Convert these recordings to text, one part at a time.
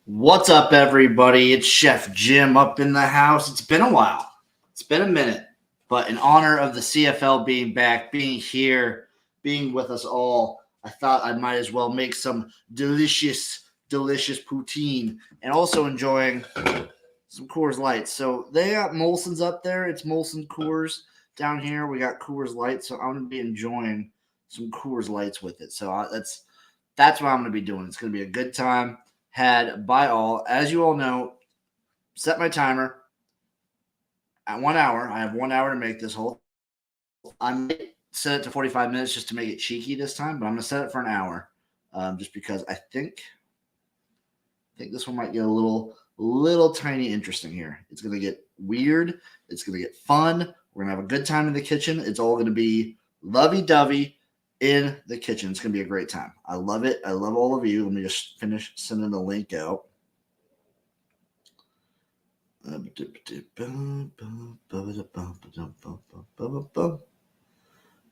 What's up, everybody? It's Chef Jim up in the house. It's been a while. It's been a minute. But in honor of the CFL being back, being here, being with us all, I thought I might as well make some delicious poutine and also enjoying some Coors Lights. So they got Molson's up there. It's Molson Coors. Down here, we got Coors Lights. So I'm going to be enjoying some Coors Lights with it. So that's what I'm going to be doing. It's going to be a good time had by all. As you all know, set my timer at 1 hour. I have 1 hour to make this whole. I might set it to 45 minutes just to make it cheeky this time, but I'm going to set it for an hour just because I think this one might get a little tiny interesting here. It's going to get weird. It's going to get fun. We're going to have a good time in the kitchen. It's all going to be lovey-dovey in the kitchen. It's going to be a great time. I love it. I love all of you. Let me just finish sending the link out.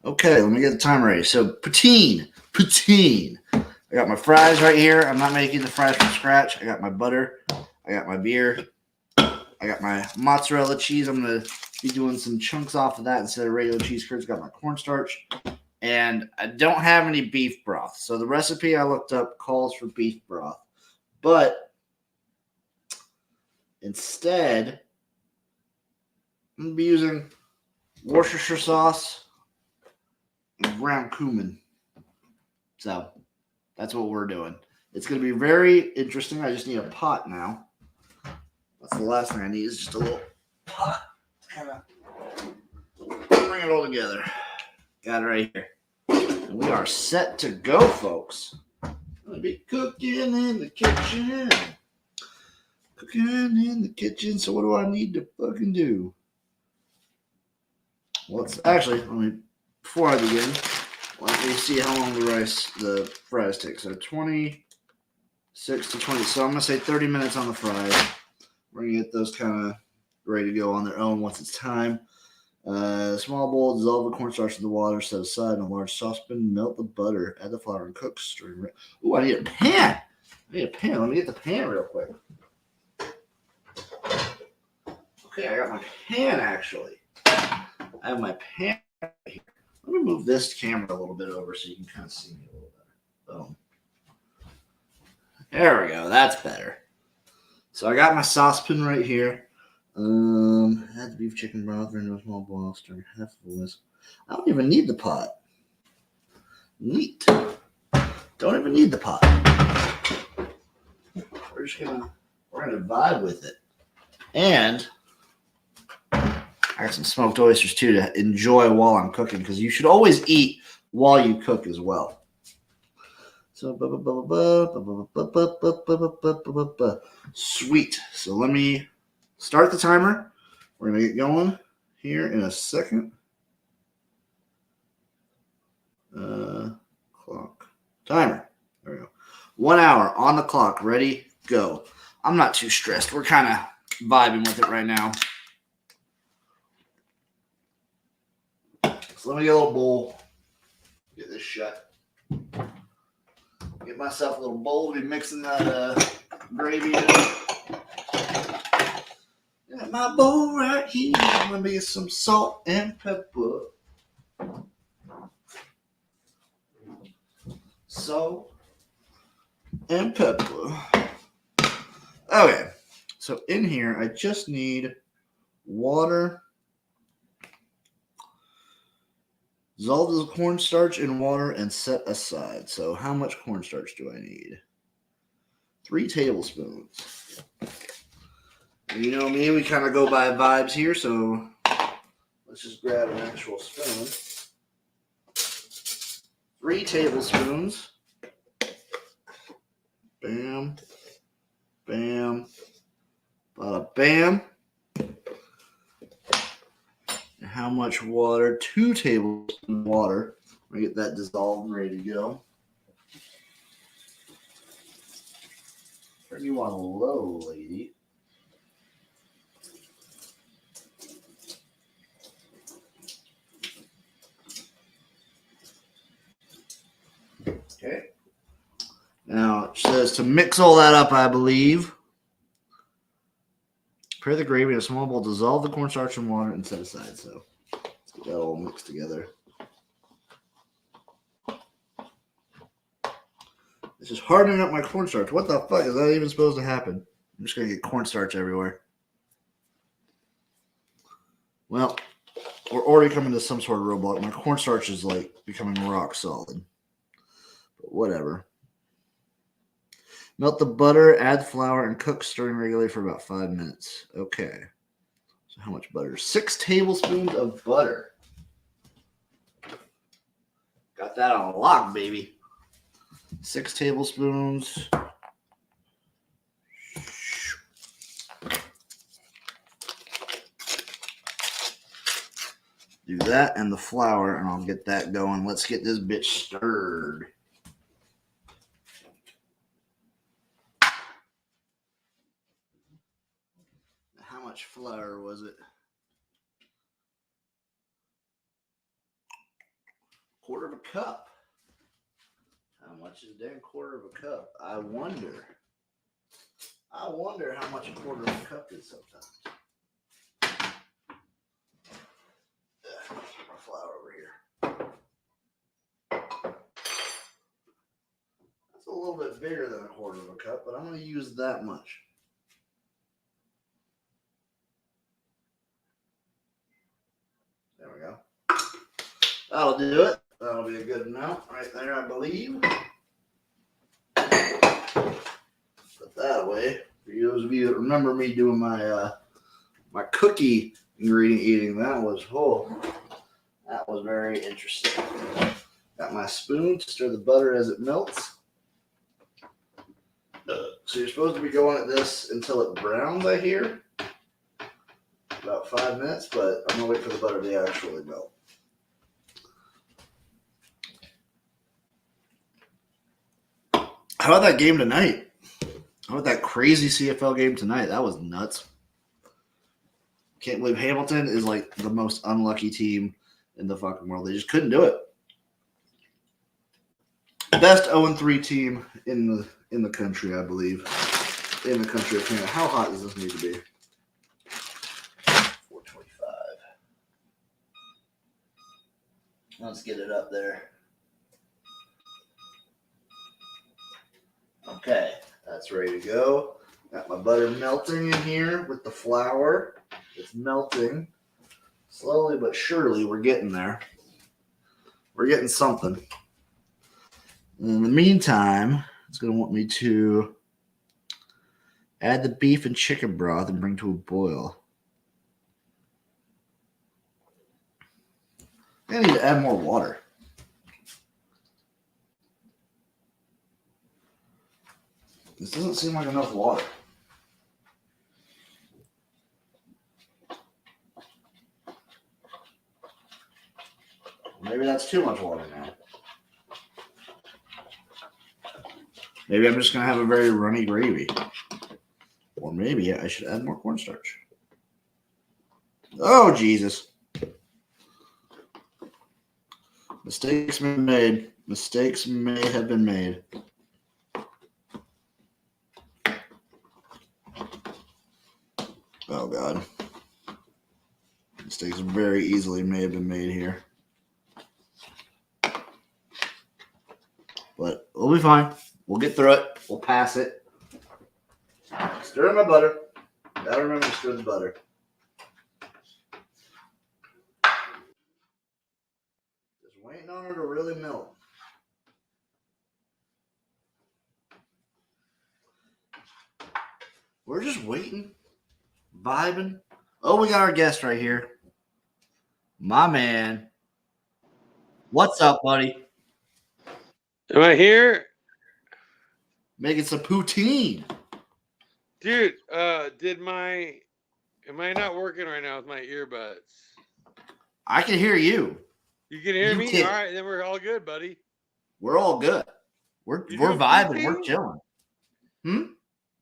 Okay, let me get the timer ready. So, poutine. I got my fries right here. I'm not making the fries from scratch. I got my butter. I got my beer. I got my mozzarella cheese. I'm going to be doing some chunks off of that instead of regular cheese curds. Got my cornstarch. And I don't have any beef broth. So the recipe I looked up calls for beef broth. But instead, I'm going to be using Worcestershire sauce and ground cumin. So that's what we're doing. It's going to be very interesting. I just need a pot now. That's the last thing I need is just a little pot to kind of bring it all together. Got it right here. And we are set to go, folks. I'll be cooking in the kitchen. So what do I need to fucking do? Well, before I begin, let me see how long the fries take. So 26 to 20. So I'm going to say 30 minutes on the fries. We're going to get those kind of ready to go on their own once it's time. Small bowl, dissolve the cornstarch in the water, set aside in a large saucepan, melt the butter, add the flour, and cook. Ooh, I need a pan. Let me get the pan real quick. Okay, I got my pan, actually. I have my pan right here. Let me move this camera a little bit over so you can kind of see me a little better. Boom. There we go. That's better. So I got my saucepan right here. Add the beef chicken broth into a small boil, stir half of a whisk. I don't even need the pot. Neat. Don't even need the pot. We're gonna vibe with it. And I got some smoked oysters too to enjoy while I'm cooking because you should always eat while you cook as well. So sweet. So let me start the timer. We're going to get going here in a second. Clock. Timer. There we go. 1 hour on the clock. Ready? Go. I'm not too stressed. We're kind of vibing with it right now. So let me get a little bowl. Get this shut. Get myself a little bowl to be mixing that gravy in. Got my bowl right here. I'm going to get some salt and pepper. Salt and pepper. Okay. So in here, I just need water. Dissolve the cornstarch in water and set aside. So how much cornstarch do I need? 3 tablespoons. You know me, we kind of go by vibes here, so let's just grab an actual spoon. 3 tablespoons. Bam. Bam. Bada bam. And how much water? 2 tablespoons water. I'm going to get that dissolved and ready to go. Turn you on low, lady. Okay. Now Now it says to mix all that up, I believe. Prepare the gravy in a small bowl, dissolve the cornstarch in water, and set aside. So let's get that all mixed together. This is hardening up my cornstarch. What the fuck is that even supposed to happen? I'm just going to get cornstarch everywhere. Well, we're already coming to some sort of roadblock. My cornstarch is like becoming rock solid. But whatever. Melt the butter, add flour, and cook, stirring regularly for about 5 minutes. Okay. So how much butter? 6 tablespoons of butter. Got that on lock, baby. 6 tablespoons. Do that and the flour, and I'll get that going. Let's get this bitch stirred. How much flour was it? Quarter of a cup. How much is a damn quarter of a cup? I wonder how much a quarter of a cup is sometimes. My flour over here. That's a little bit bigger than a quarter of a cup, but I'm going to use that much. There we go. That'll do it. That'll be a good amount right there, I believe. Put that away. For those of you that remember me doing my my cookie ingredient eating, that was very interesting. Got my spoon to stir the butter as it melts. So you're supposed to be going at this until it browns, I hear. About 5 minutes, but I'm gonna wait for the butter to actually melt. How about that game tonight? How about that crazy CFL game tonight? That was nuts. Can't believe Hamilton is like the most unlucky team in the fucking world. They just couldn't do it. Best 0-3 team in the country, I believe. In the country of Canada. How hot does this need to be? 425. Let's get it up there. Okay, that's ready to go. Got my butter melting in here with the flour. It's melting. Slowly but surely, we're getting there. We're getting something. In the meantime, it's going to want me to add the beef and chicken broth and bring to a boil. I need to add more water. This doesn't seem like enough water. Maybe that's too much water now. Maybe I'm just going to have a very runny gravy. Or maybe I should add more cornstarch. Oh, Jesus. Mistakes may have been made. Mistakes may have been made. Oh, God. Mistakes very easily may have been made here. But we'll be fine. We'll get through it. We'll pass it. Stir my butter. Gotta remember to stir the butter. Just waiting on her to really melt. We're just waiting. Vibing. Oh, we got our guest right here. My man. What's up, buddy? Am I here? Making some poutine. Dude, am I not working right now with my earbuds? I can hear you. You can hear me? Can. All right, then we're all good, buddy. We're all good. We're vibing. We're chilling.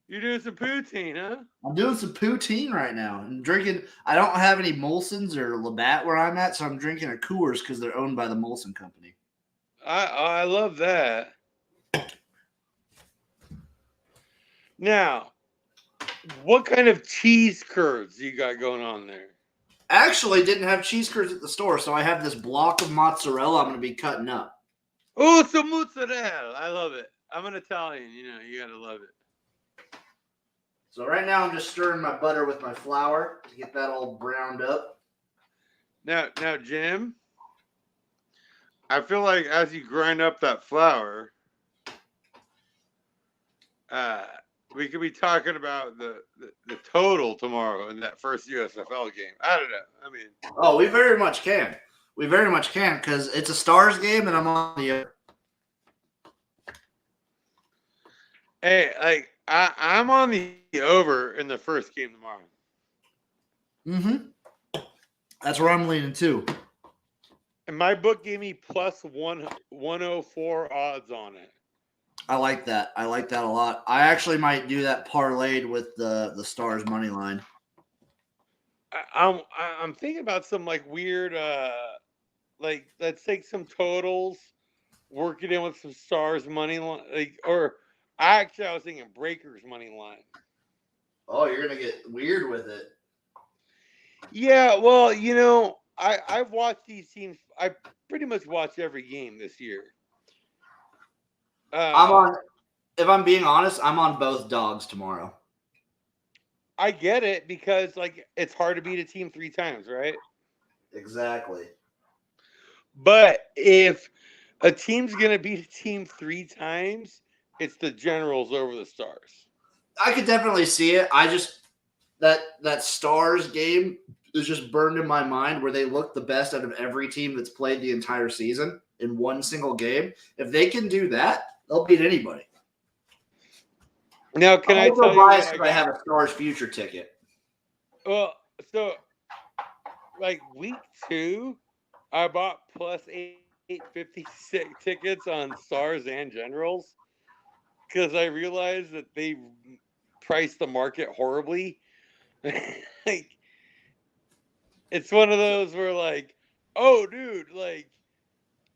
You're doing some poutine, huh? I'm doing some poutine right now. I'm drinking. I don't have any Molson's or Labatt where I'm at, so I'm drinking a Coors because they're owned by the Molson Company. I love that. Now, what kind of cheese curds you got going on there? Actually, didn't have cheese curds at the store, so I have this block of mozzarella I'm going to be cutting up. Oh, some mozzarella. I love it. I'm an Italian. You got to love it. So right now I'm just stirring my butter with my flour to get that all browned up. Now, Jim, I feel like as you grind up that flour, we could be talking about the total tomorrow in that first USFL game. I don't know. I mean, oh, we very much can. We very much can because it's a Stars game and I'm on the over. Hey, like I'm on the over in the first game tomorrow. Mm-hmm. That's where I'm leaning too. And my book gave me plus 104 odds on it. I like that. I like that a lot. I actually might do that parlayed with the Stars money line. I'm thinking about some like weird like let's take some totals, work it in with some Stars money line, or actually I was thinking Breakers money line. Oh, you're gonna get weird with it. Yeah, well, I've watched these teams. I pretty much watched every game this year. I'm on. If I'm being honest, I'm on both dogs tomorrow. I get it because like it's hard to beat a team 3 times, right? Exactly. But if a team's gonna beat a team 3 times, it's the Generals over the Stars. I could definitely see it. I just that Stars game is just burned in my mind where they look the best out of every team that's played the entire season in one single game. If they can do that, they'll beat anybody. Now, can I tell you what I have a Stars future ticket? Well, so like week 2, I bought plus 856 tickets on Stars and Generals because I realized that they priced the market horribly. Like, it's one of those where like, oh, dude, like,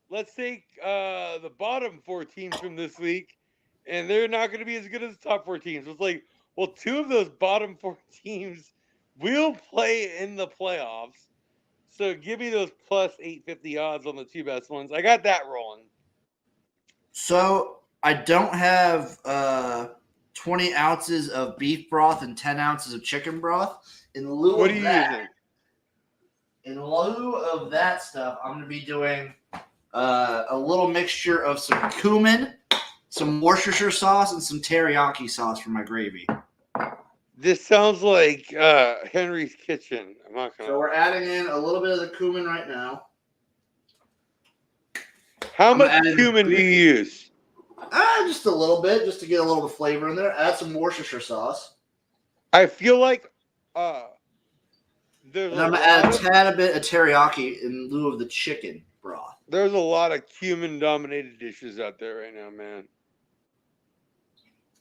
let's take the bottom 4 teams from this week, and they're not going to be as good as the top 4 teams. It's like, well, 2 of those bottom 4 teams will play in the playoffs. So give me those plus 850 odds on the 2 best ones. I got that rolling. So I don't have 20 ounces of beef broth and 10 ounces of chicken broth. In lieu What of are you that, using? In lieu of that stuff, I'm going to be doing a little mixture of some cumin, some Worcestershire sauce, and some teriyaki sauce for my gravy. This sounds like Henry's Kitchen. I'm not gonna. So we're adding in a little bit of the cumin right now. How much cumin do you use? Just a little bit, just to get a little bit of flavor in there. Add some Worcestershire sauce. I feel like and I'm gonna add a tad bit of teriyaki in lieu of the chicken broth. There's a lot of cumin-dominated dishes out there right now, man.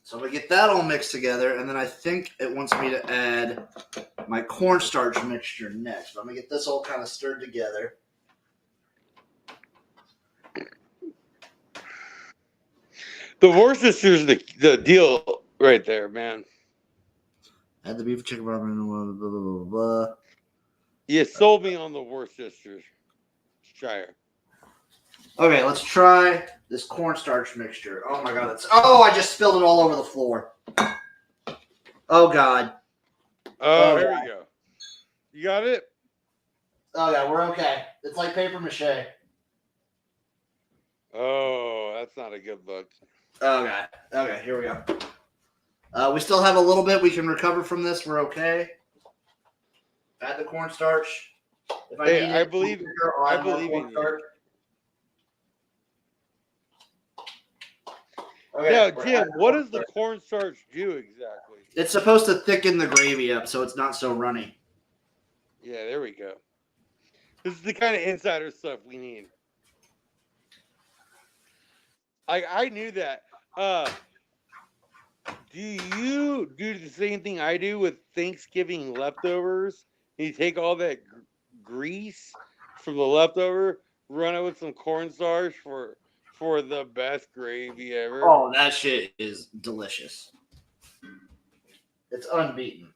So I'm going to get that all mixed together, and then I think it wants me to add my cornstarch mixture next. But I'm going to get this all kind of stirred together. The Worcester's the deal right there, man. Add the beef, chicken, blah, blah, blah, blah, blah. You sold me on the Worcestershire. Okay, let's try this cornstarch mixture. Oh my god, I just spilled it all over the floor. Oh god. Oh, here we go. You got it? Oh yeah, we're okay. It's like paper mache. Oh, that's not a good look. Okay. Okay, here we go. We still have a little bit. We can recover from this. We're okay. Add the cornstarch. If I need I believe in you. Okay, now, Jim, what does the cornstarch do exactly? It's supposed to thicken the gravy up so it's not so runny. Yeah, there we go. This is the kind of insider stuff we need. I knew that. Do you do the same thing I do with Thanksgiving leftovers? You take all that grease from the leftover, run it with some cornstarch for the best gravy ever. Oh, that shit is delicious. It's unbeaten.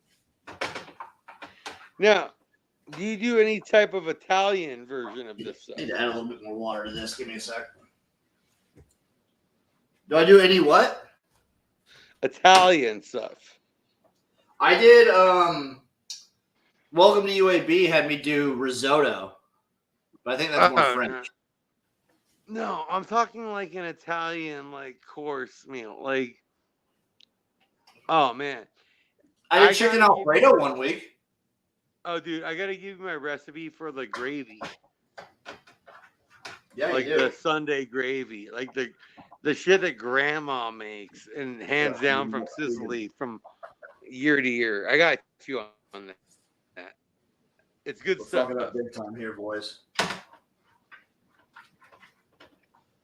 Now, do you do any type of Italian version of this I stuff? need to add a little bit more water to this. Give me a sec. Do I do any what? Italian stuff. I did. Welcome to UAB had me do risotto, but I think that's more French. No, I'm talking like an Italian course meal. Oh man, I did chicken Alfredo one week. Oh, dude, I gotta give you my recipe for the gravy. Yeah, like you do. the Sunday gravy, like the shit that Grandma makes and hands down from Sicily from year to year. I got you on that. It's good We're stuff. fucking up big time here, boys.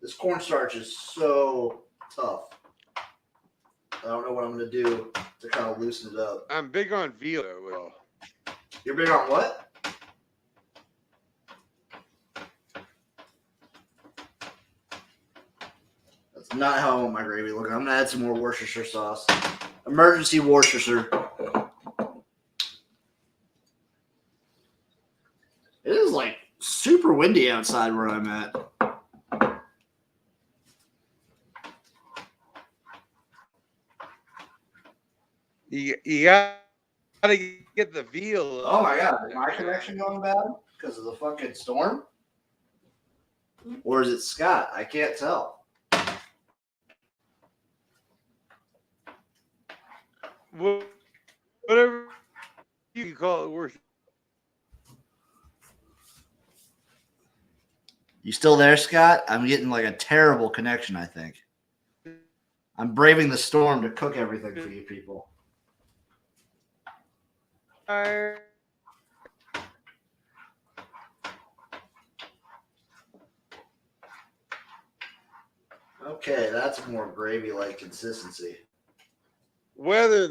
This cornstarch is so tough. I don't know what I'm gonna do to kind of loosen it up. I'm big on veal. Will. You're big on what? That's not how I want my gravy looking. I'm gonna add some more Worcestershire sauce. Emergency Worcestershire. It is like super windy outside where I'm at. You gotta get the veal. Oh my god, is my connection going bad because of the fucking storm? Or is it Scott? I can't tell. Whatever you call it, worse. You still there, Scott? I'm getting like a terrible connection, I think. I'm braving the storm to cook everything for you people. Okay, that's more gravy-like consistency. Whether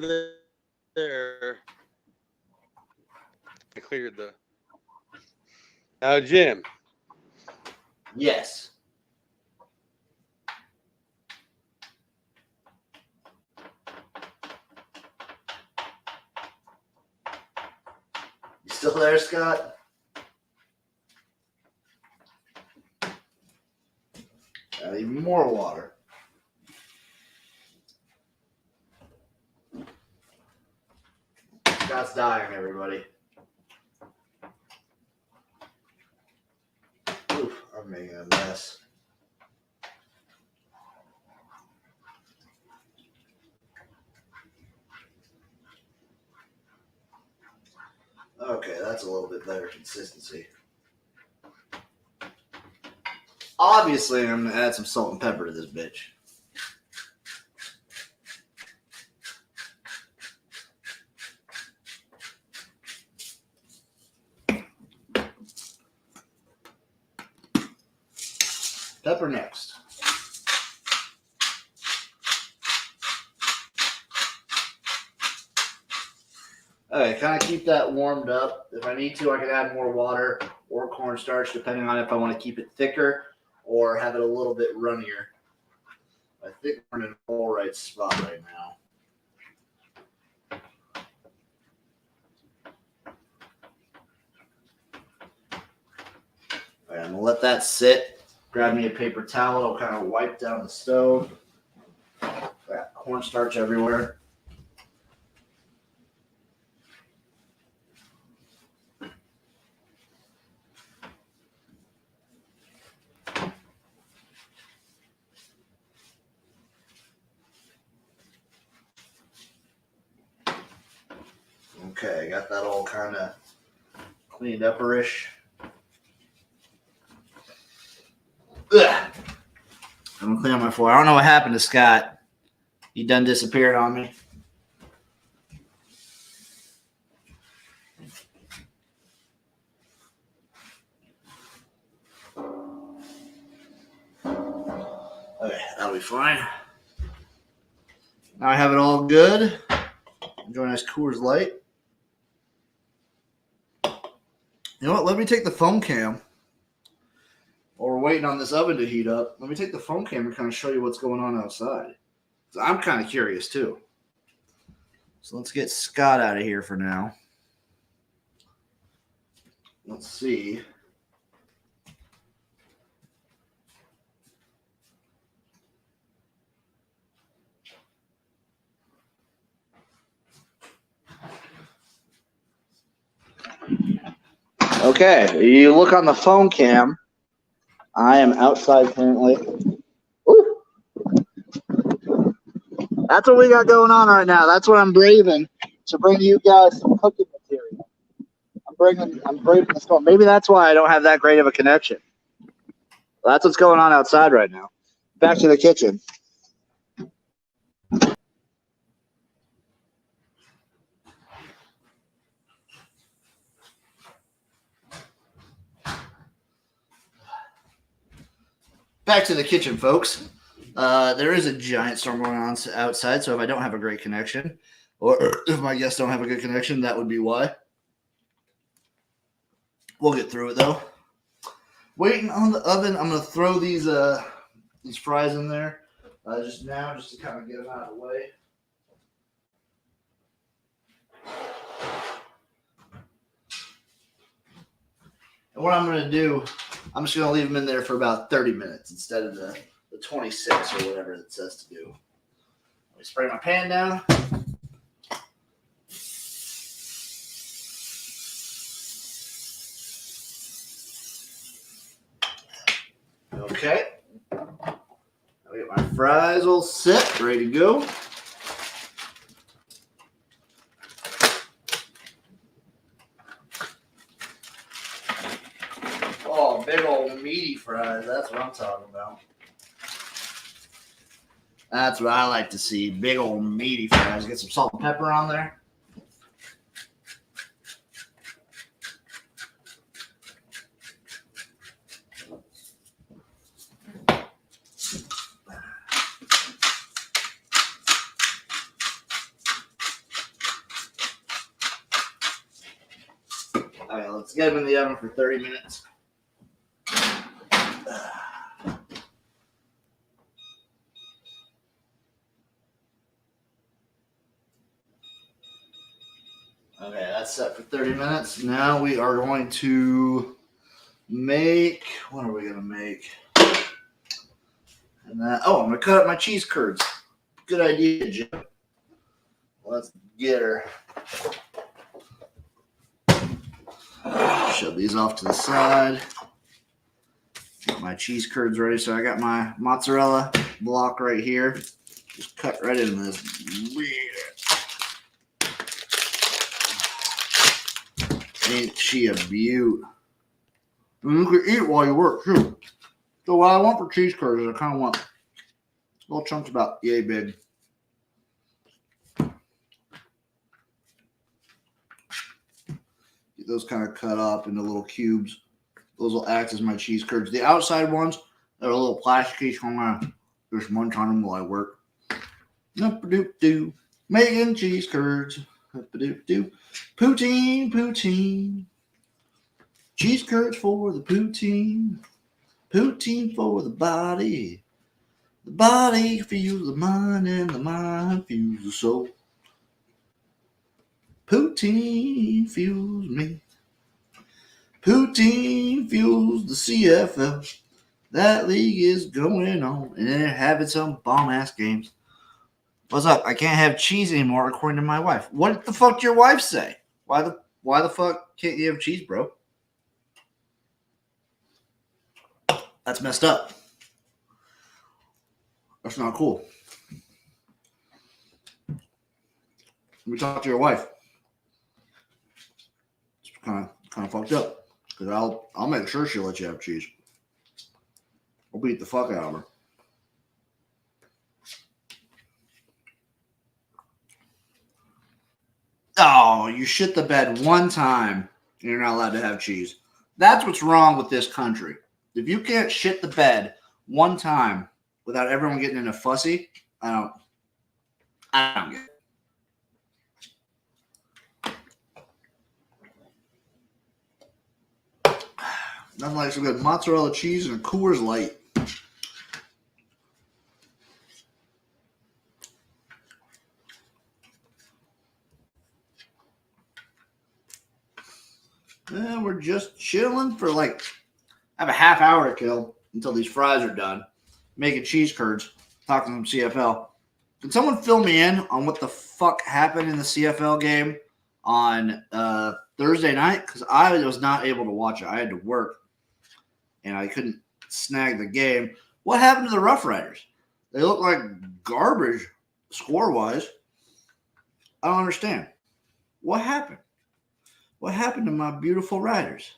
there, I cleared the. Now, Jim. Yes. You still there, Scott? Add even more water. Scott's dying, everybody. Oof, I'm making a mess. Okay, that's a little bit better consistency. Obviously, I'm going to add some salt and pepper to this bitch. Pepper next. Okay, kind of keep that warmed up. If I need to, I can add more water or cornstarch, depending on if I want to keep it thicker or have it a little bit runnier. I think we're in an all right spot right now. All right, I'm going to let that sit. Grab me a paper towel. I'll kind of wipe down the stove. Got cornstarch everywhere. Okay, got that all kind of cleaned up-ish. I'm gonna clean up my floor. I don't know what happened to Scott. He done disappeared on me. Okay, that'll be fine. Now I have it all good. Enjoy a nice Coors Light. You know what? Let me take the phone cam. While we're waiting on this oven to heat up, let me take the phone cam and kind of show you what's going on outside. So I'm kind of curious too. So let's get Scott out of here for now. Let's see. Okay, you look on the phone cam. I am outside currently. Ooh. That's what we got going on right now. That's what I'm braving to bring you guys some cooking material. I'm braving the storm. Maybe that's why I don't have that great of a connection. Well, that's what's going on outside right now. Back to the kitchen. Back to the kitchen, folks. There is a giant storm going on outside, so if I don't have a great connection, or if my guests don't have a good connection, that would be why. We'll get through it, though. Waiting on the oven. I'm going to throw these fries in there just to kind of get them out of the way. And what I'm going to do, I'm just going to leave them in there for about 30 minutes instead of the 26 or whatever it says to do. Let me spray my pan down. Okay. I'll get my fries all set, ready to go. Oh, big old meaty fries. That's what I'm talking about. That's what I like to see. Big old meaty fries. Get some salt and pepper on there. All right, let's get them in the oven for 30 minutes. Okay, that's set for 30 minutes. Now we are going to make, what are we going to make? And I'm going to cut up my cheese curds. Good idea, Jim. Let's get her. Shove these off to the side. Get my cheese curds ready. So I got my mozzarella block right here. Just cut right into this. Ain't she a beaut? And you can eat while you work too. So what I want for cheese curds is I kind of want little chunks about yay big. Get those kind of cut up into little cubes. Those will act as my cheese curds. The outside ones, they're a little plasticky, so I'm gonna just munch on them while I work. Up-a-doop-doo. Making cheese curds. Up-a-doop-doo. Poutine. Cheese curds for the poutine. Poutine for the body. The body fuels the mind, and the mind fuels the soul. Poutine fuels me. Poutine fuels the CFL. That league is going on, and they're having some bomb-ass games. What's up? I can't have cheese anymore, according to my wife. What the fuck did your wife say? Why the fuck can't you have cheese, bro? That's messed up. That's not cool. Let me talk to your wife. It's kind of fucked up. Because I'll make sure she'll let you have cheese. I'll beat the fuck out of her. Oh, you shit the bed one time and you're not allowed to have cheese. That's what's wrong with this country. If you can't shit the bed one time without everyone getting in a fussy, I don't get it. Nothing like some good mozzarella cheese and a Coors Light. We're just chilling for like, I have a half hour to kill until these fries are done. Making cheese curds, talking some CFL. Can someone fill me in on what the fuck happened in the CFL game on Thursday night? Because I was not able to watch it. I had to work, and I couldn't snag the game. What happened to the Rough Riders? They look like garbage score-wise. I don't understand. What happened? What happened to my beautiful Riders?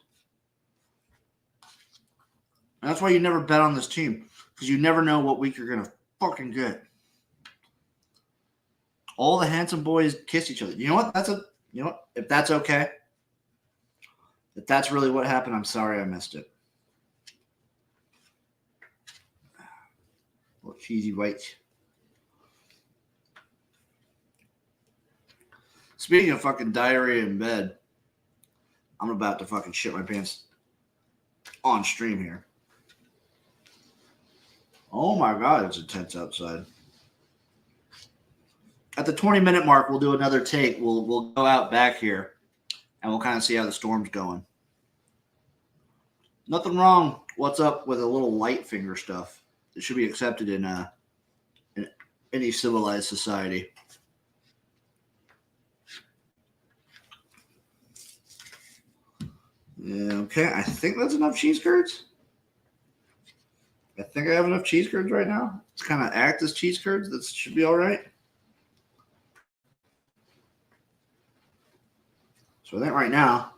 And that's why you never bet on this team, because you never know what week you're going to fucking get. All the handsome boys kiss each other. You know what? If that's okay, if that's really what happened, I'm sorry I missed it. Little cheesy whites. Speaking of fucking diarrhea in bed, I'm about to fucking shit my pants on stream here. Oh my God, it's intense outside. At the 20-minute mark, we'll do another take. We'll go out back here, and we'll kind of see how the storm's going. Nothing wrong. What's up with a little light finger stuff? It should be accepted in any civilized society. Yeah, okay, I think that's enough cheese curds. I think I have enough cheese curds right now. It's kind of act as cheese curds. That should be all right. So I think right now.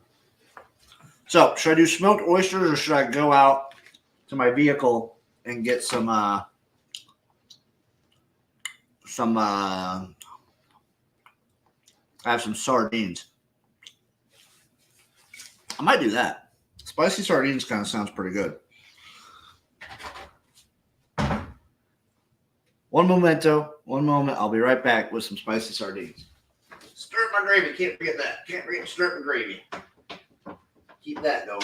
So should I do smoked oysters, or should I go out to my vehicle and get some I have some sardines. I might do that. Spicy sardines kind of sounds pretty good. One moment. I'll be right back with some spicy sardines. Stir up my gravy. Can't forget that. Can't forget to stir up my gravy. Keep that going.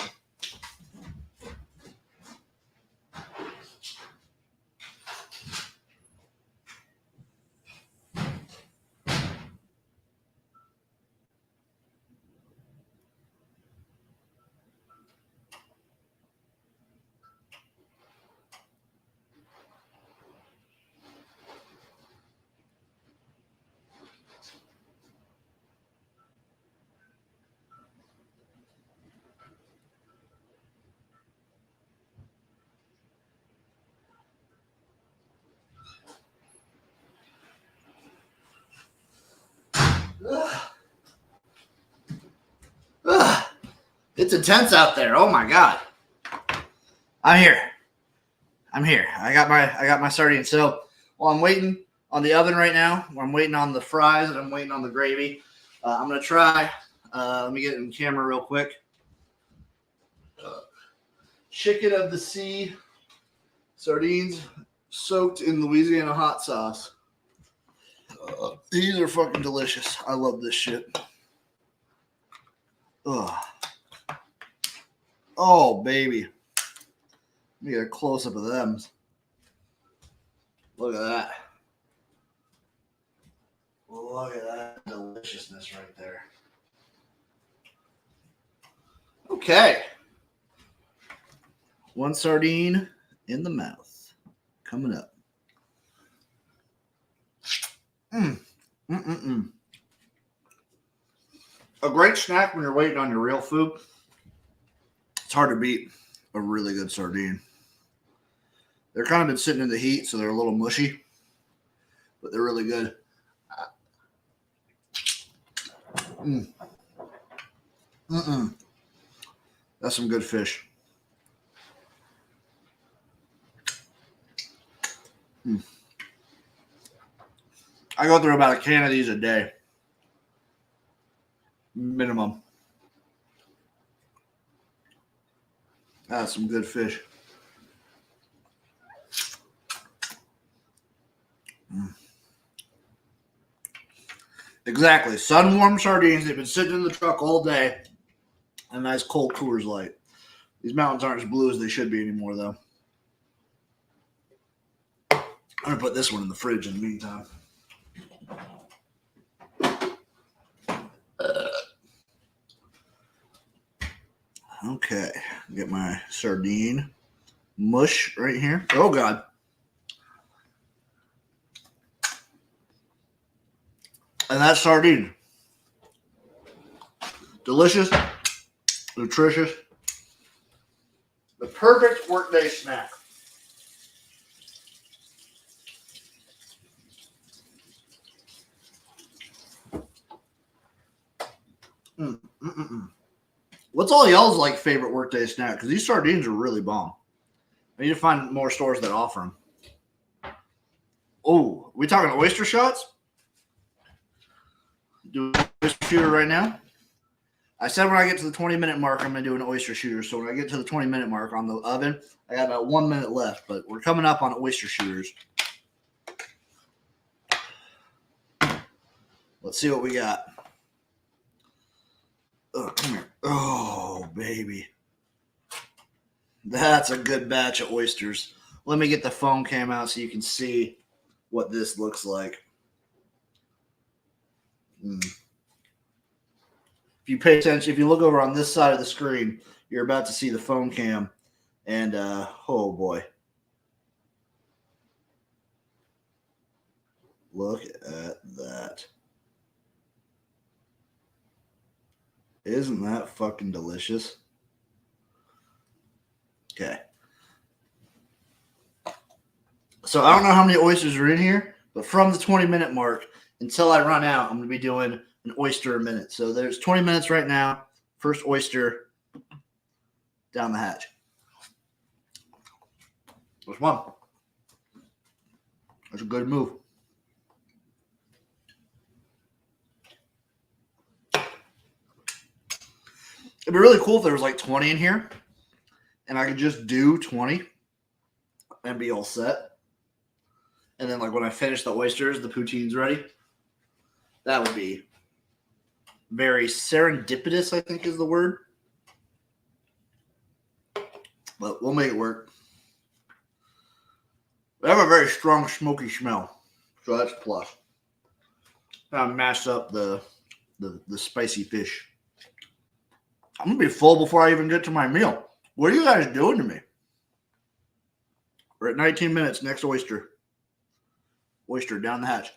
Ugh. It's intense out there. Oh my God. I'm here. I got my sardines. So while I'm waiting on the oven right now, I'm waiting on the fries and I'm waiting on the gravy. I'm gonna try. Let me get it in camera real quick. Chicken of the sea sardines soaked in Louisiana hot sauce. These are fucking delicious. I love this shit. Ugh. Oh, baby. Let me get a close-up of them. Look at that. Look at that deliciousness right there. Okay. One sardine in the mouth. Coming up. A great snack when you're waiting on your real food. It's hard to beat a really good sardine. They're kind of been sitting in the heat, so they're a little mushy, but they're really good. That's some good fish. I go through about a can of these a day. Minimum. That's some good fish. Exactly. Sun-warmed sardines. They've been sitting in the truck all day. A nice cold Coors Light. These mountains aren't as blue as they should be anymore, though. I'm going to put this one in the fridge in the meantime. Okay, get my sardine mush right here. Oh, God. And that's sardine. Delicious, nutritious, the perfect workday snack. What's all y'all's like favorite workday snack? Because these sardines are really bomb. I need to find more stores that offer them. Oh, we talking oyster shots? Do an oyster shooter right now? I said when I get to the 20-minute mark, I'm going to do an oyster shooter. So when I get to the 20-minute mark on the oven, I got about 1 minute left, but we're coming up on oyster shooters. Let's see what we got. Oh, come here. Oh, baby. That's a good batch of oysters. Let me get the phone cam out so you can see what this looks like. If you pay attention, if you look over on this side of the screen, you're about to see the phone cam. And, oh, boy. Look at that. Isn't that fucking delicious? Okay. So I don't know how many oysters are in here, but from the 20-minute mark until I run out, I'm going to be doing an oyster a minute. So there's 20 minutes right now. First oyster down the hatch. There's one. That's a good move. It'd be really cool if there was like 20 in here and I could just do 20 and be all set. And then like when I finish the oysters, the poutine's ready. That would be very serendipitous, I think is the word. But we'll make it work. They have a very strong smoky smell. So that's a plus. I mashed up the spicy fish. I'm going to be full before I even get to my meal. What are you guys doing to me? We're at 19 minutes. Next oyster. Oyster down the hatch.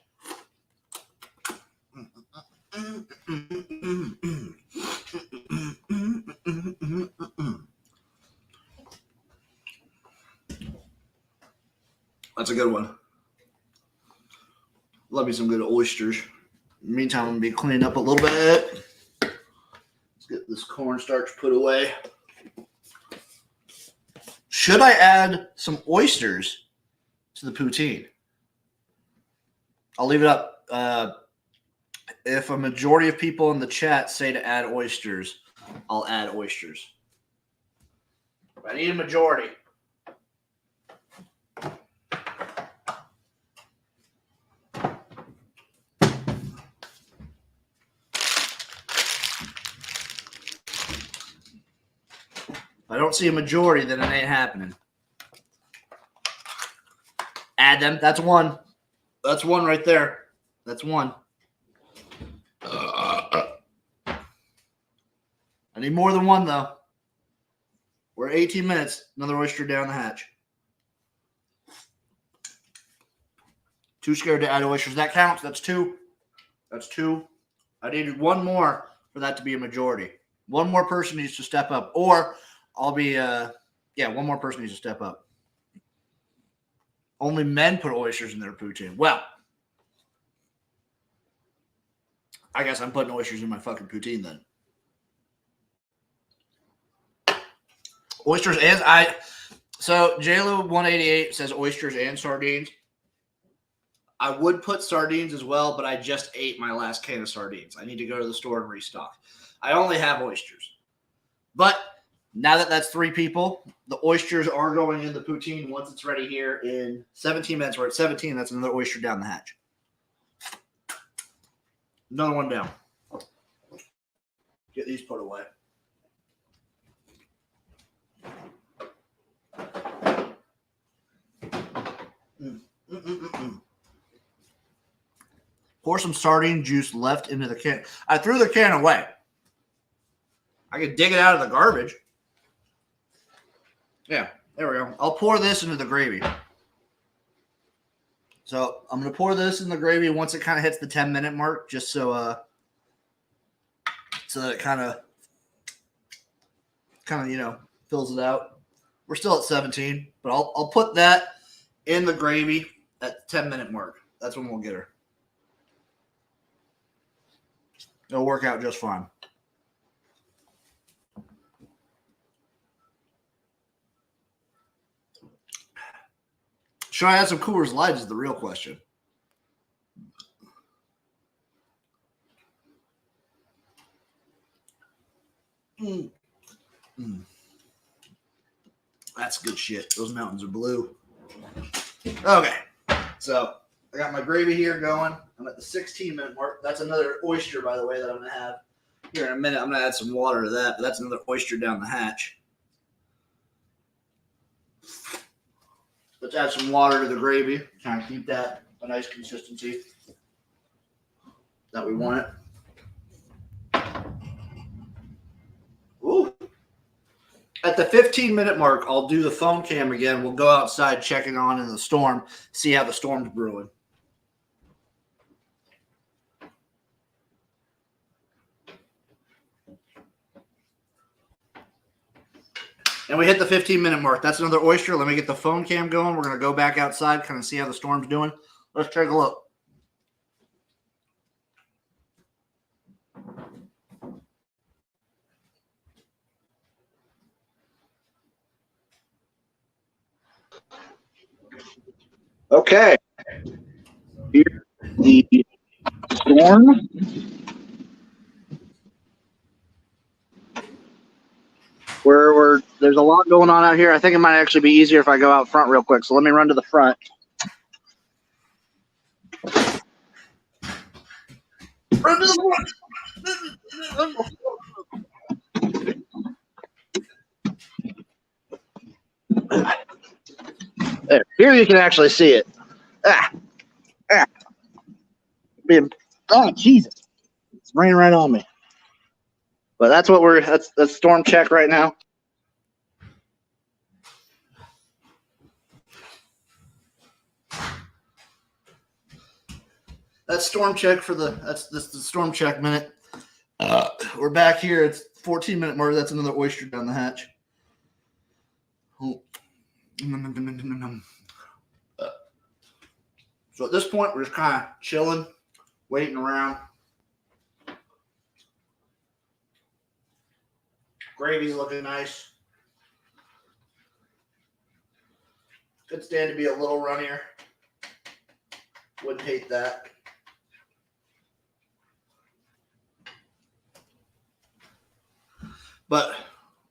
That's a good one. Love me some good oysters. In the meantime, I'm going to be cleaning up a little bit. Let's get this cornstarch put away. Should I add some oysters to the poutine? I'll leave it up. If a majority of people in the chat say to add oysters, I'll add oysters. I need a majority. If I don't see a majority, then it ain't happening. Add them. That's one. That's one right there. That's one. I need more than one, though. We're at 18 minutes. Another oyster down the hatch. Too scared to add oysters. That counts. That's two. That's two. I needed one more for that to be a majority. One more person needs to step up. Or I'll be, one more person needs to step up. Only men put oysters in their poutine. Well, I guess I'm putting oysters in my fucking poutine then. Oysters and so JLo188 says oysters and sardines. I would put sardines as well, but I just ate my last can of sardines. I need to go to the store and restock. I only have oysters. But now that that's three people, the oysters are going in the poutine once it's ready here in 17 minutes. We're at 17. That's another oyster down the hatch. Another one down. Get these put away. Pour some sardine juice left into the can. I threw the can away. I could dig it out of the garbage. Yeah, there we go. I'll pour this into the gravy. So I'm gonna pour this in the gravy once it kind of hits the 10-minute mark, just so that it kind of fills it out. We're still at 17, but I'll put that in the gravy at the 10-minute mark. That's when we'll get her. It'll work out just fine. Should I add some Coors Light is the real question. Mm. Mm. That's good shit. Those mountains are blue. Okay. So I got my gravy here going. I'm at the 16-minute mark. That's another oyster, by the way, that I'm going to have here in a minute. I'm going to add some water to that, but that's another oyster down the hatch. Let's add some water to the gravy. Kind of keep that a nice consistency that we want it. Ooh. At the 15-minute mark, I'll do the phone cam again. We'll go outside checking on in the storm, see how the storm's brewing. And we hit the 15-minute mark. That's another oyster. Let me get the phone cam going. We're going to go back outside, kind of see how the storm's doing. Let's take a look. Okay. Here's the storm. There's a lot going on out here. I think it might actually be easier if I go out front real quick. So let me run to the front. Run to the front. There. Here you can actually see it. Oh, Jesus. It's raining right on me. But that's what that's storm check right now. That's storm check that's the storm check minute. We're back here. It's 14-minute mark. That's another oyster down the hatch. Oh. So at this point, we're just kind of chilling, waiting around. Gravy's looking nice. Could stand to be a little runnier. Wouldn't hate that. But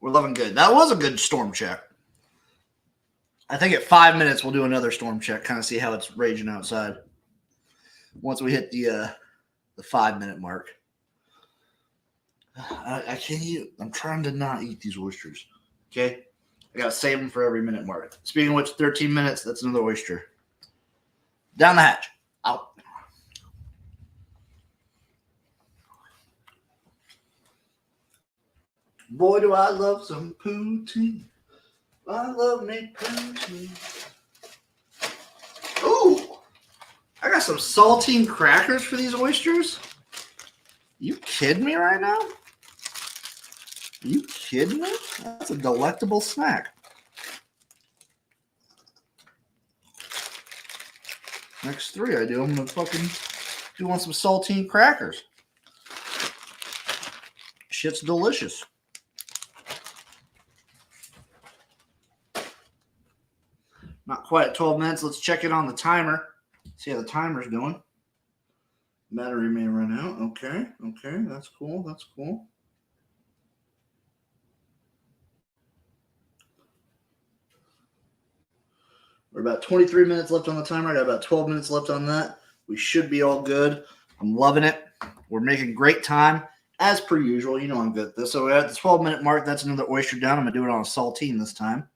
we're loving good. That was a good storm check. I think at 5 minutes we'll do another storm check, kind of see how it's raging outside. Once we hit the 5-minute mark. I can't eat. I'm trying to not eat these oysters. Okay? I gotta save them for every minute mark. Speaking of which, 13 minutes, that's another oyster. Down the hatch. Out. Boy, do I love some poutine. I love me poutine. Ooh! I got some saltine crackers for these oysters. You kidding me right now? You kidding me? That's a delectable snack. Next 3 I do, I'm going to fucking do on some saltine crackers. Shit's delicious. Not quite at 12 minutes. Let's check it on the timer. See how the timer's doing. Battery may run out. Okay. That's cool. We're about 23 minutes left on the timer. I got about 12 minutes left on that. We should be all good. I'm loving it. We're making great time. As per usual, you know I'm good at this. So we're at the 12-minute mark. That's another oyster down. I'm going to do it on a saltine this time.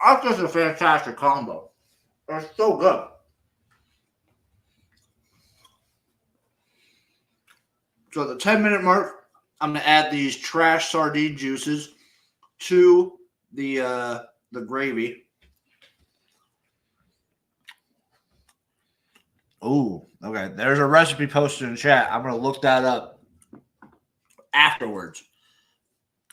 That's just a fantastic combo. It's so good. So at the 10-minute mark, I'm gonna add these trash sardine juices to the gravy. Oh, okay. There's a recipe posted in chat. I'm gonna look that up afterwards.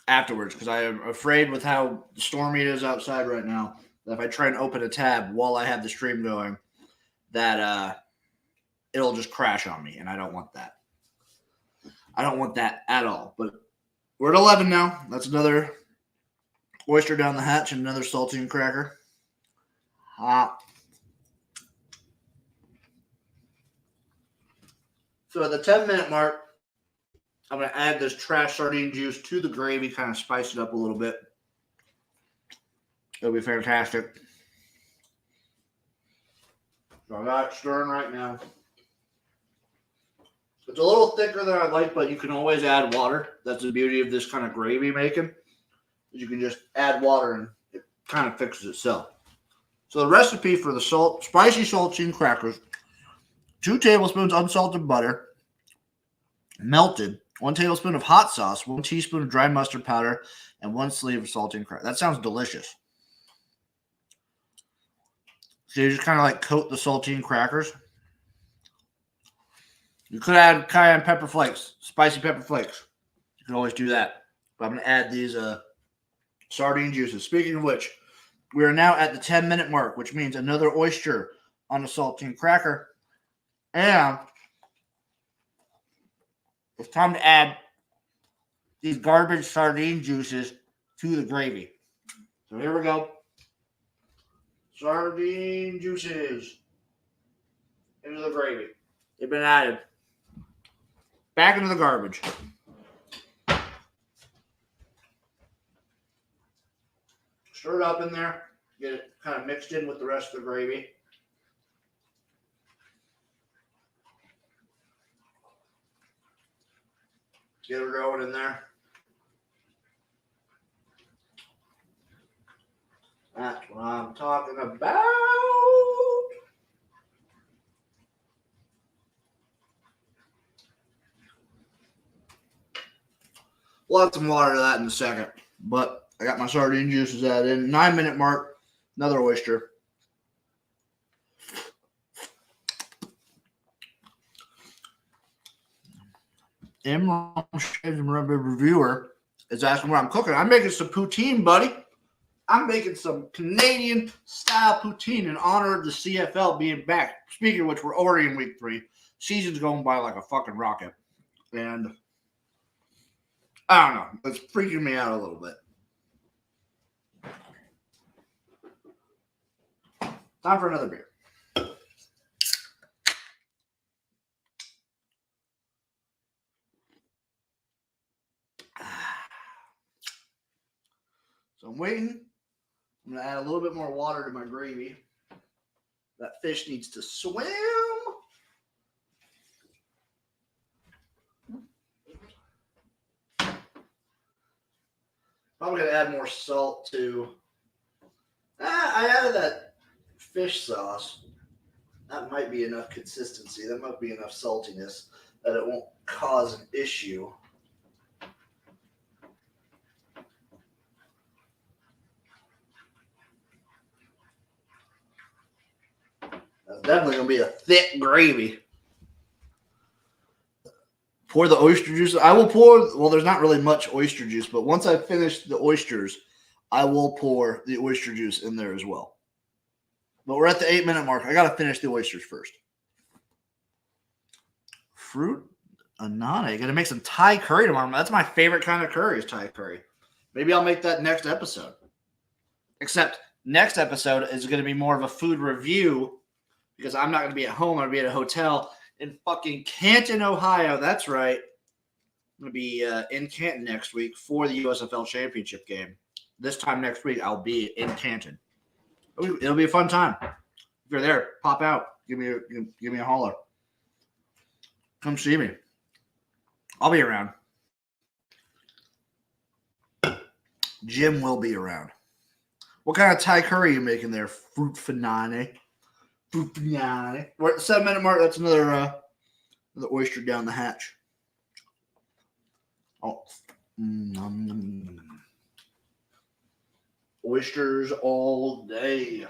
Because I am afraid with how stormy it is outside right now that if I try and open a tab while I have the stream going, that it'll just crash on me, and I don't want that. I don't want that at all. But we're at 11 now. That's another oyster down the hatch and another saltine cracker. Hot. So at the 10-minute mark, I'm going to add this trash sardine juice to the gravy, kind of spice it up a little bit. It'll be fantastic. So I got it stirring right now. It's a little thicker than I like, but you can always add water. That's the beauty of this kind of gravy making. You can just add water and it kind of fixes itself. So the recipe for the spicy saltine crackers: 2 tablespoons unsalted butter, melted, 1 tablespoon of hot sauce, 1 teaspoon of dry mustard powder, and 1 sleeve of saltine crackers. That sounds delicious. So you just kind of like coat the saltine crackers. You could add cayenne pepper flakes, spicy pepper flakes. You can always do that. But I'm going to add these sardine juices. Speaking of which, we are now at the 10-minute mark, which means another oyster on a saltine cracker. And it's time to add these garbage sardine juices to the gravy. So here we go. Sardine juices into the gravy. They've been added. Back into the garbage. Stir it up in there. Get it kind of mixed in with the rest of the gravy. Get her going in there. That's what I'm talking about. We'll add some water to that in a second. But I got my sardine juices added in. 9-minute mark. Another oyster. Reviewer is asking what I'm cooking. I'm making some poutine, buddy. I'm making some Canadian style poutine in honor of the CFL being back. Speaking of which, we're already in week 3. Season's going by like a fucking rocket. And I don't know. It's freaking me out a little bit. Time for another beer. So I'm waiting. I'm going to add a little bit more water to my gravy. That fish needs to swim. Probably going to add more salt too. I added that fish sauce. That might be enough consistency. That might be enough saltiness that it won't cause an issue. That's definitely going to be a thick gravy. Pour the oyster juice. I will pour, well, there's not really much oyster juice, but once I finish the oysters, I will pour the oyster juice in there as well. But we're at the 8-minute mark. I got to finish the oysters first. Fruit anane. Got to make some Thai curry tomorrow. That's my favorite kind of curry is Thai curry. Maybe I'll make that next episode. Except next episode is going to be more of a food review because I'm not going to be at home. I'm going to be at a hotel in fucking Canton, Ohio. That's right. I'm going to be in Canton next week for the USFL championship game. This time next week, I'll be in Canton. It'll be a fun time. If you're there, pop out. Give me a holler. Come see me. I'll be around. Jim will be around. What kind of Thai curry are you making there? Fruit fanane. Fruit fanane. We're at the 7-minute mark. That's another oyster down the hatch. Oh, oysters all day.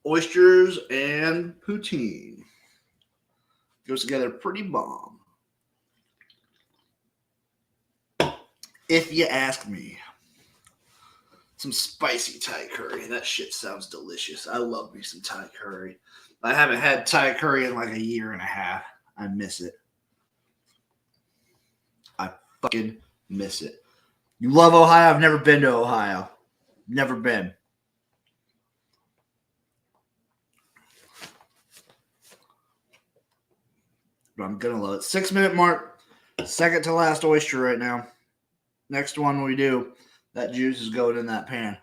Oysters and poutine goes together pretty bomb, if you ask me. Some spicy Thai curry. That shit sounds delicious. I love me some Thai curry. I haven't had Thai curry in like a year and a half. I miss it. I fucking miss it. You love Ohio? I've never been to Ohio. Never been. But I'm gonna love it. 6-minute mark. Second to last oyster right now. Next one we do, that juice is going in that pan.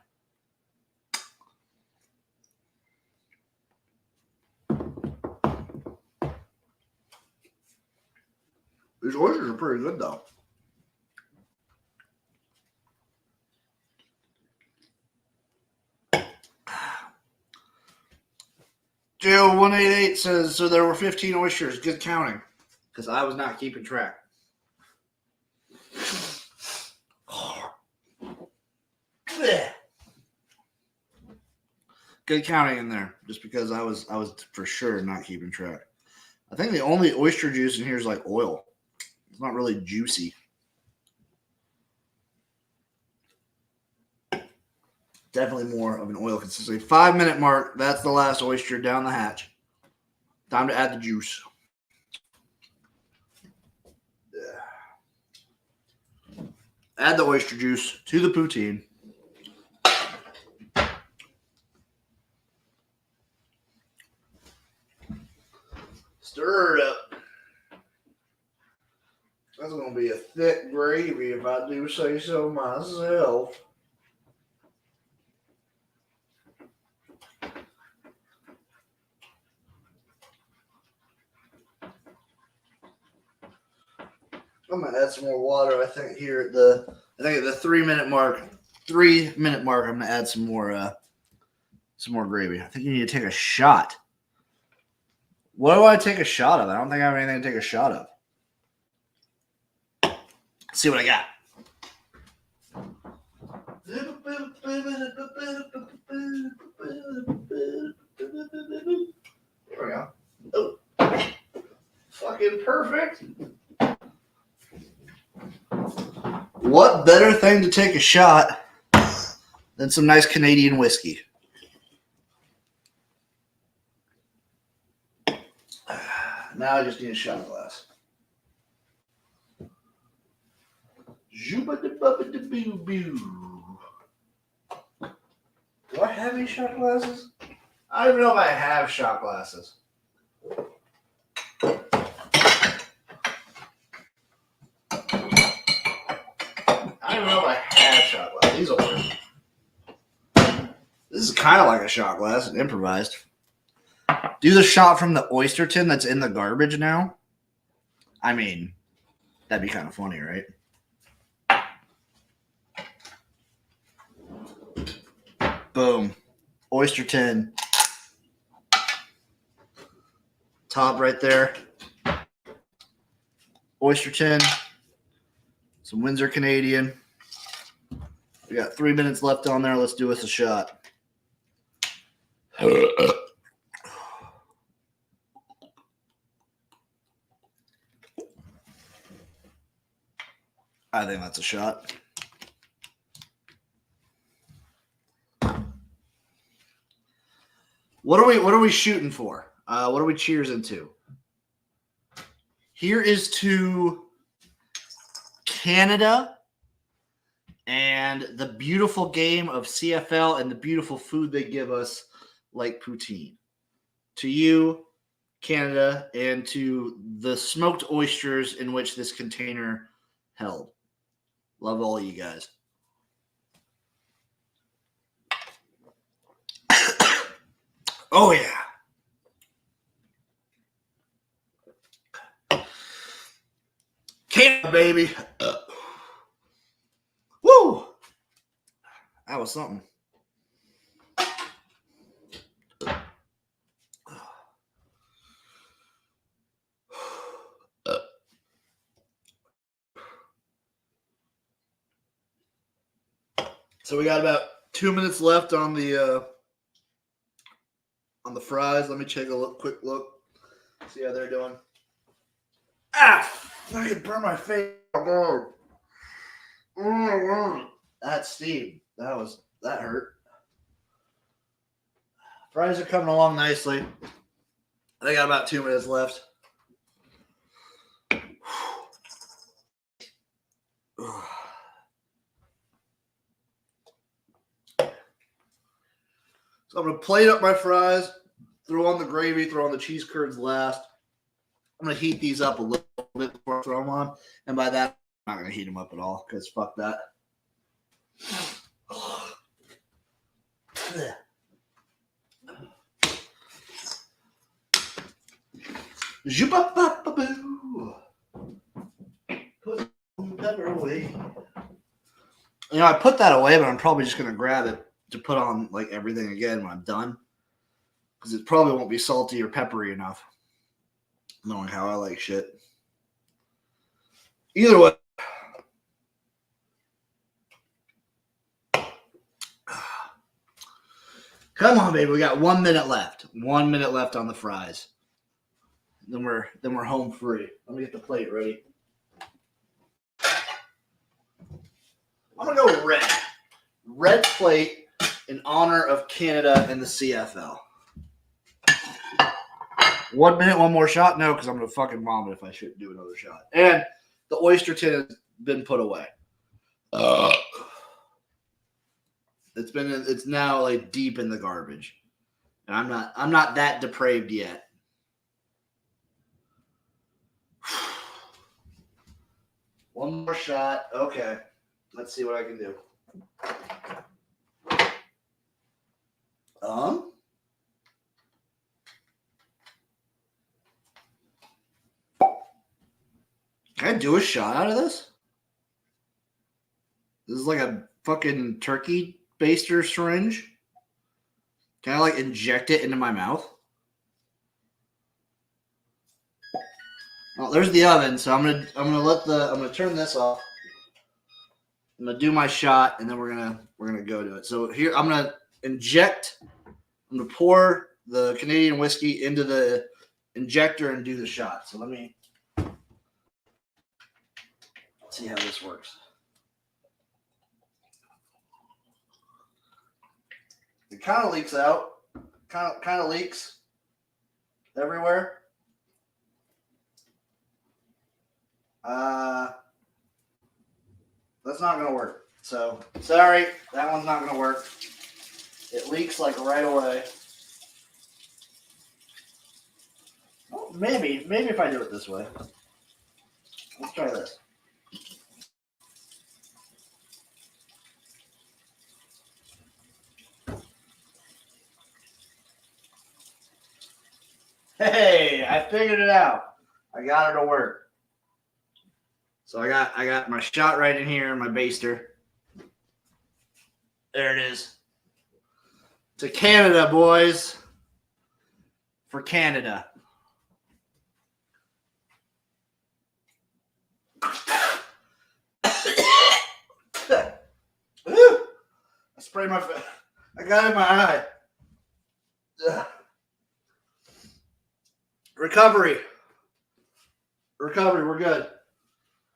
These oysters are pretty good though. Joe188 says, so there were 15 oysters. Good counting. Because I was not keeping track. Good counting in there. Just because I was for sure not keeping track. I think the only oyster juice in here is like oil. It's not really juicy. Definitely more of an oil consistency. 5-minute mark. That's the last oyster down the hatch. Time to add the juice. Add the oyster juice to the poutine. Stir it up. That's going to be a thick gravy if I do say so myself. I'm gonna add some more water. I think here at the 3-minute mark, I'm gonna add some more gravy. I think you need to take a shot. What do I take a shot of? I don't think I have anything to take a shot of. Let's see what I got. There we go. Oh, fucking perfect. What better thing to take a shot than some nice Canadian whiskey? Now I just need a shot glass. Do I have any shot glasses? I don't even know if I have shot glasses. I don't even know if I have shot glasses. These will work. This is kind of like a shot glass, improvised. Do the shot from the oyster tin that's in the garbage now. I mean, that'd be kind of funny, right? Boom. Oyster tin. Top right there. Oyster tin. Some Windsor Canadian. We got 3 minutes left on there. Let's do us a shot. I think that's a shot. What are we shooting for? What are we cheers into? Here is to Canada and the beautiful game of CFL and the beautiful food they give us, like poutine. To you, Canada, and to the smoked oysters in which this container held. Love all you guys. Oh, yeah. Canada, baby. Woo! That was something. So we got about 2 minutes left on the fries. Let me take a quick look. See how they're doing. Ah! I can burn my face. Oh, that steam. That hurt. Fries are coming along nicely. They got about 2 minutes left. So I'm going to plate up my fries, throw on the gravy, throw on the cheese curds last. I'm going to heat these up a little bit before I throw them on. And by that, I'm not going to heat them up at all because fuck that. Put pepper away. You know, I put that away, but I'm probably just going to grab it to put on like everything again when I'm done. Because it probably won't be salty or peppery enough. Knowing how I like shit. Either way. Come on, baby. We got 1 minute left. 1 minute left on the fries. Then we're home free. Let me get the plate ready. I'm gonna go red. Red plate in honor of Canada and the CFL. 1 minute, one more shot? No, because I'm gonna fucking vomit if I should do another shot. And the oyster tin has been put away. It's now like deep in the garbage. And I'm not that depraved yet. One more shot. Okay. Let's see what I can do. Can I do a shot out of this? This is like a fucking turkey baster syringe. Can I like inject it into my mouth? Well, there's the oven, so I'm gonna turn this off. I'm gonna do my shot, and then we're gonna go to it. So here I'm gonna inject. I'm gonna pour the Canadian whiskey into the injector and do the shot. So let me see how this works. It kind of leaks out. Kind of leaks everywhere. That's not gonna work. So sorry, that one's not gonna work. It leaks like right away. Oh, maybe if I do it this way. Let's try this. Hey, I figured it out. I got it to work. So I got my shot right in here, my baster. There it is. To Canada, boys. For Canada. I sprayed my face. I got it in my eye. Ugh. Recovery, we're good.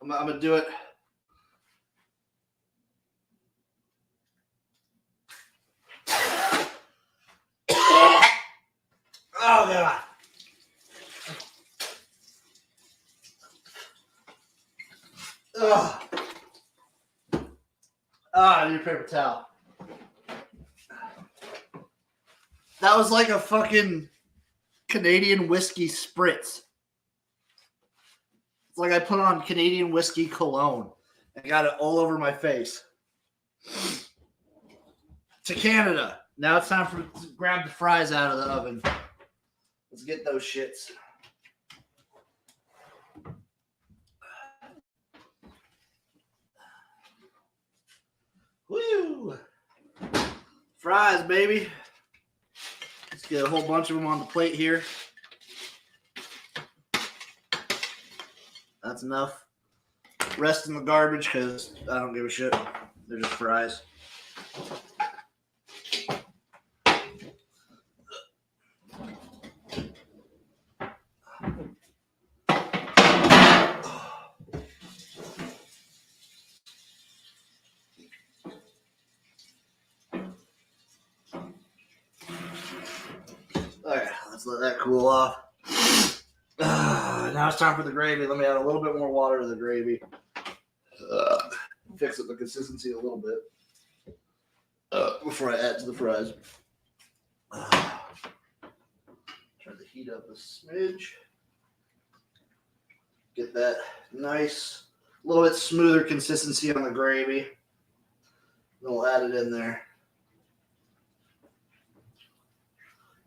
I'm gonna do it. Oh god. Ugh. I need a paper towel. That was like a fucking Canadian whiskey spritz. It's like I put on Canadian whiskey cologne and got it all over my face. To Canada. Now it's time to grab the fries out of the oven. Let's get those shits. Woo! Fries, baby. Let's get a whole bunch of them on the plate here. That's enough. Rest in the garbage because I don't give a shit. They're just fries. All right, let's let that cool off. Now it's time for the gravy. Let me add a little bit more water to the gravy. Fix up the consistency a little bit before I add to the fries. Turn the heat up a smidge. Get that nice, a little bit smoother consistency on the gravy. Then we'll add it in there.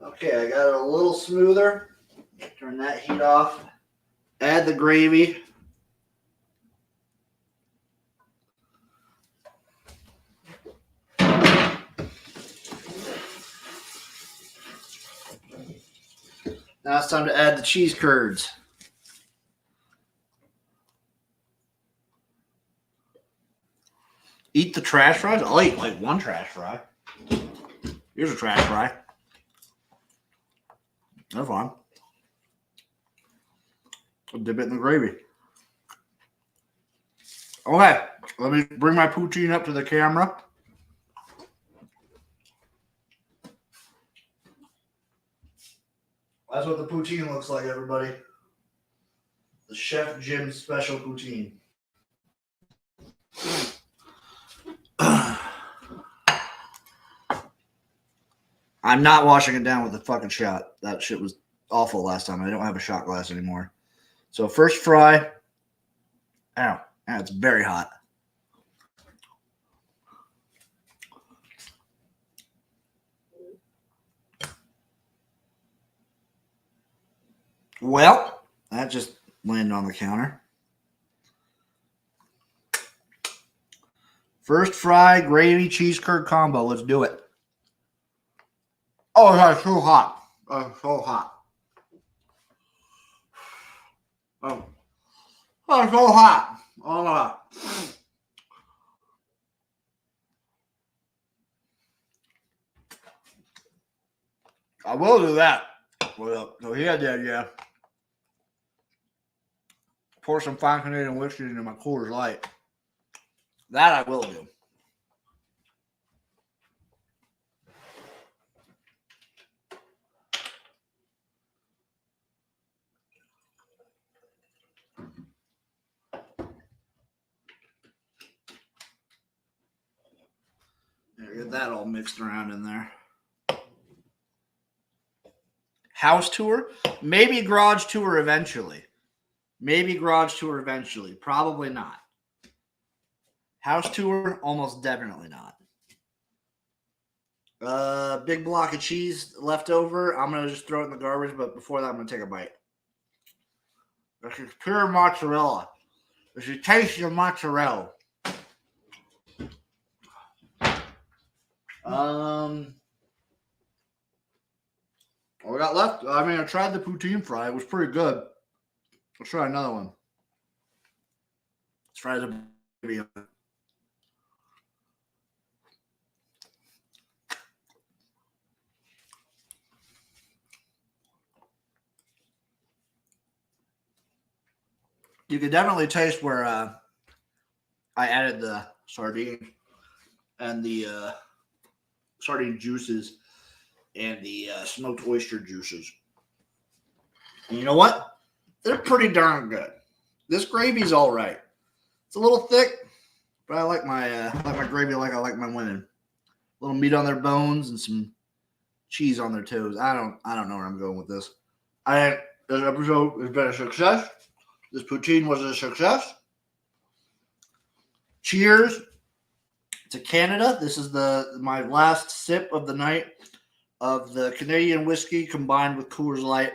Okay, I got it a little smoother. Turn that heat off. Add the gravy. Now it's time to add the cheese curds. Eat the trash fries? I'll eat like one trash fry. Here's a trash fry. They're fine. I'll dip it in the gravy. Okay, let me bring my poutine up to the camera. That's what the poutine looks like, everybody. The Chef Jim special poutine. I'm not washing it down with a fucking shot. That shit was awful last time. I don't have a shot glass anymore. So first fry. Ow. It's very hot. Well, that just landed on the counter. First fry, gravy, cheese curd combo. Let's do it. Oh, that's so hot. So hot. Oh, so hot. Oh my God. I will do that. Well, so he had the idea. Pour some fine Canadian whiskey into my Coors Light. That I will do. Get that all mixed around in there. House tour? Maybe garage tour eventually. Probably not. House tour? Almost definitely not. Big block of cheese left over. I'm going to just throw it in the garbage, but before that, I'm going to take a bite. This is pure mozzarella. This is taste of mozzarella. What we got left? I mean, I tried the poutine fry. It was pretty good. Let's try another one. Let's try the baby. You can definitely taste where I added the sardine and the sardine juices and the smoked oyster juices. And you know what? They're pretty darn good. This gravy's all right. It's a little thick, but I like my gravy like I like my women. A little meat on their bones and some cheese on their toes. I don't know where I'm going with this. This episode has been a success. This poutine was a success. Cheers to Canada. This is my last sip of the night of the Canadian whiskey combined with Coors Light,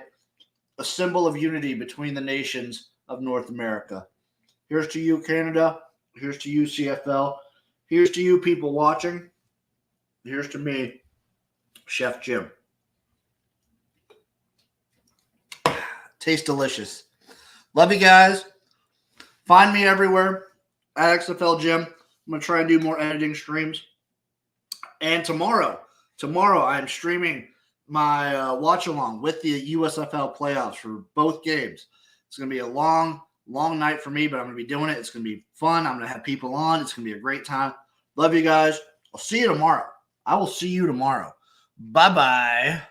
a symbol of unity between the nations of North America. Here's to you, Canada. Here's to you, CFL. Here's to you, people watching. Here's to me, Chef Jim. Tastes delicious. Love you guys. Find me everywhere at XFL Jim. I'm going to try and do more editing streams. And tomorrow I'm streaming my watch along with the USFL playoffs for both games. It's going to be a long night for me, but I'm going to be doing it. It's going to be fun. I'm going to have people on. It's going to be a great time. Love you guys. I'll see you tomorrow. I will see you tomorrow. Bye-bye.